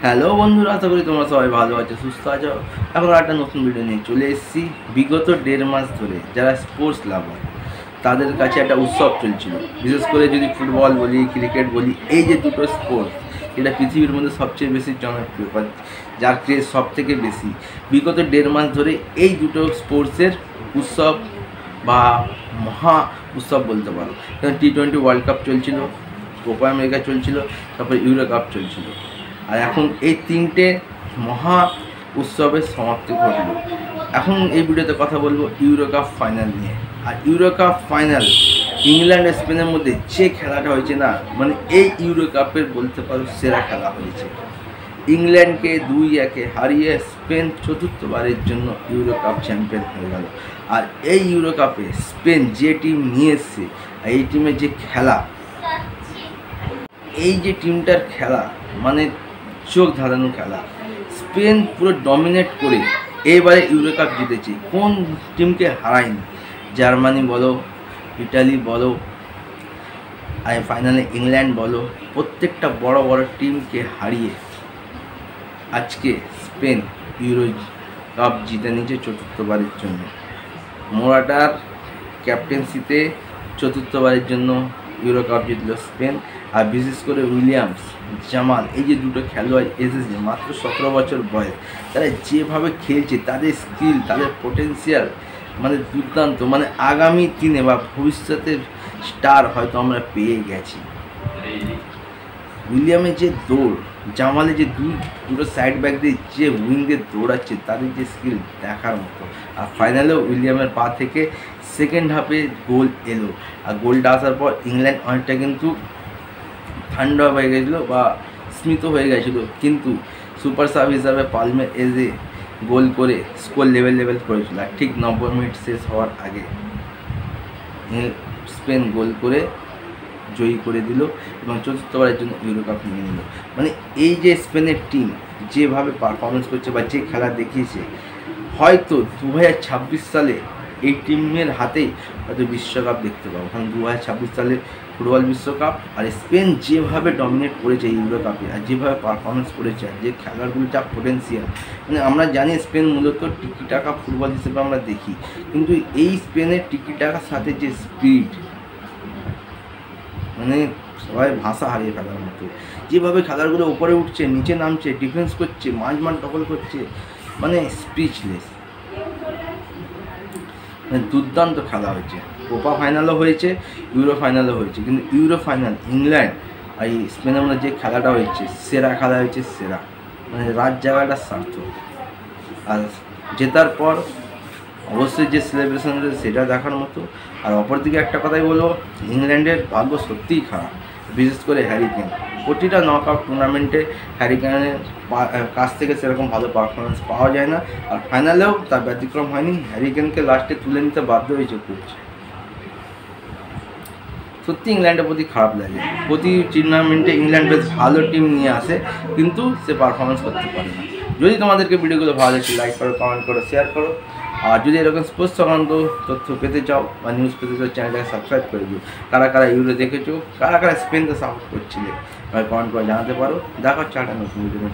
Hello বন্ধুরা, আশা করি তোমরা সবাই ভালো আছো, সুস্থ আছো। এখন একটা নতুন ভিডিও নিয়ে চলে এসেছি। বিগত 1.5 মাস ধরে যারা স্পোর্টস লাভার তাদের কাছে একটা উৎসব চলছিল। বিশেষ করে যদি ফুটবল বলি, ক্রিকেট বলি, এই যে দুটো স্পোর্টস এটা পৃথিবীর মধ্যে সবচেয়ে বেশি জনপ্রিয়, যার ক্রেজ সব থেকে বেশি। বিগত 1.5 মাস ধরে এই দুটো স্পোর্টসের উৎসব বা মহা উৎসব বলতে পারো। T20 ওয়ার্ল্ড কাপ চলছিল, কোপা আমেরিকা চলছিল, তারপর ইউরো কাপ চলছিল। আর এখন এই তিনটে মহা উৎসবের সমাপ্তি ঘটল। এখন এই ভিডিওতে কথা বলবো ইউরো কাপ ফাইনাল নিয়ে। আর ইউরো কাপ ফাইনাল ইংল্যান্ড আর স্পেনের মধ্যে যে খেলাটা হয়েছে না, মানে এই ইউরো কাপের বলতে পারো সেরা খেলা হয়েছে। ইংল্যান্ডকে 2-1 হারিয়ে স্পেন চতুর্থবারের জন্য ইউরো কাপ চ্যাম্পিয়ন হয়ে গেল। আর এই ইউরো কাপে স্পেন যে টিম নিয়ে এসছে, এই টিমের যে খেলা, এই যে টিমটার খেলা মানে চোখ ধাঁধানো খেলা। স্পেন পুরো ডমিনেট করে এবারে ইউরো কাপ জিতেছে, কোন টিমকে হারায়নি। জার্মানি বলো, ইটালি বলো, আর ফাইনালে ইংল্যান্ড বলো, প্রত্যেকটা বড় বড় টিমকে হারিয়ে আজকে স্পেন ইউরো কাপ জিতে নিয়েছে চতুর্থবারের জন্য। মোরাটার ক্যাপ্টেন্সিতে চতুর্থবারের জন্য ইউরো কাপ জিতল স্পেন। আর বিশেষ করে উইলিয়ামস, জামাল, এই যে দুটো খেলোয়াড় এসেছে মাত্র 17 বছর বয়স, তারা যেভাবে খেলছে, তাদের স্কিল, তাদের পোটেন্সিয়াল মানে দুর্দান্ত। মানে আগামী দিনে বা ভবিষ্যতের স্টার হয়তো আমরা পেয়ে গেছি। উইলিয়ামের যে দৌড়, জামালের যে দুটো সাইড ব্যাক দিয়ে যে উইং দিয়ে দৌড়াচ্ছে, তাদের যে স্কিল দেখার মতো। আর ফাইনালেও উইলিয়ামের পা থেকে সেকেন্ড হাফে গোল এলো। আর গোলটা আসার পর ইংল্যান্ড অনেকটা কিন্তু ঠান্ডা হয়ে গেছিলো বা স্মিত হয়ে গেছিলো, কিন্তু সুপার সাব হিসাবে পালমে এসে গোল করে স্কোর লেভেল করেছিল। আর ঠিক 90 মিনিট শেষ হওয়ার আগে স্পেন গোল করে জয়ী করে দিল এবং চতুর্থবারের জন্য ইউরো কাপ নিয়ে নিল। মানে এই যে স্পেনের টিম যেভাবে পারফরমেন্স করছে বা যে খেলা দেখিয়েছে, হয়তো 2026 সালে এই টিমের হাতেই হয়তো বিশ্বকাপ দেখতে পাবো। কারণ 2026 সালে ফুটবল বিশ্বকাপ, আর স্পেন যেভাবে ডমিনেট করেছে ইউরো কাপে, আর যেভাবে পারফরমেন্স করেছে, আর যে খেলাগুলো যা পোটেন্সিয়াল, মানে আমরা জানি স্পেন মূলত টিকি টাকা ফুটবল হিসেবে আমরা দেখি, কিন্তু এই স্পেনের টিকি টাকার সাথে যে স্পিড, মানে সবাই ভাষা হারিয়ে ফেলার মতো। যেভাবে খেলাগুলো উপরে উঠছে, নিচে নামছে, ডিফেন্স করছে, মাঝ দখল করছে, মানে স্পিচলেস। মানে দুর্দান্ত খেলা হয়েছে। কোপা ফাইনালও হয়েছে, ইউরো ফাইনালও হয়েছে, কিন্তু ইউরো ফাইনাল ইংল্যান্ড আর এই স্পেনের মধ্যে যে খেলাটা হয়েছে, সেরা খেলা হয়েছে, সেরা। মানে রাত জায়গাটা সার্থক। আর জেতার পর অবশ্যই যে সেলিব্রেশন হয়েছে সেটা দেখার মতো। আর অপরদিকে একটা কথাই বলবো, ইংল্যান্ডের ভাগ্য সত্যিই খারাপ, বিশেষ করে হ্যারি কেন। প্রতিটা নকআউট টুর্নামেন্টে হ্যারি কেনের কাছ থেকে সেরকম ভালো পারফরমেন্স পাওয়া যায় না। আর ফাইনালেও তার ব্যতিক্রম হয়নি, হ্যারি কেনকে লাস্টে তুলে নিতে বাধ্য হয়েছে কোচ। সত্যি ইংল্যান্ডের প্রতি খারাপ লাগে। প্রতি টুর্নামেন্টে ইংল্যান্ড বেশ ভালো টিম নিয়ে আসে, কিন্তু সে পারফরমেন্স করতে পারে না। যদি তোমাদেরকে ভিডিওগুলো ভালো লাগে, লাইক করো, কমেন্ট করো, শেয়ার করো। আর যদি এরকম স্পোর্টস সংক্রান্ত তথ্য পেতে চাও বা নিউজ পেতে চাও, চ্যানেলটাকে সাবস্ক্রাইব করে দিও। কারা কারা ইউরো দেখেছো, কারা কারা স্পেনকে সাপোর্ট করছিলে, কমেন্ট করে জানাতে পারো। দেখা হচ্ছে একটা নতুন ভিডিও।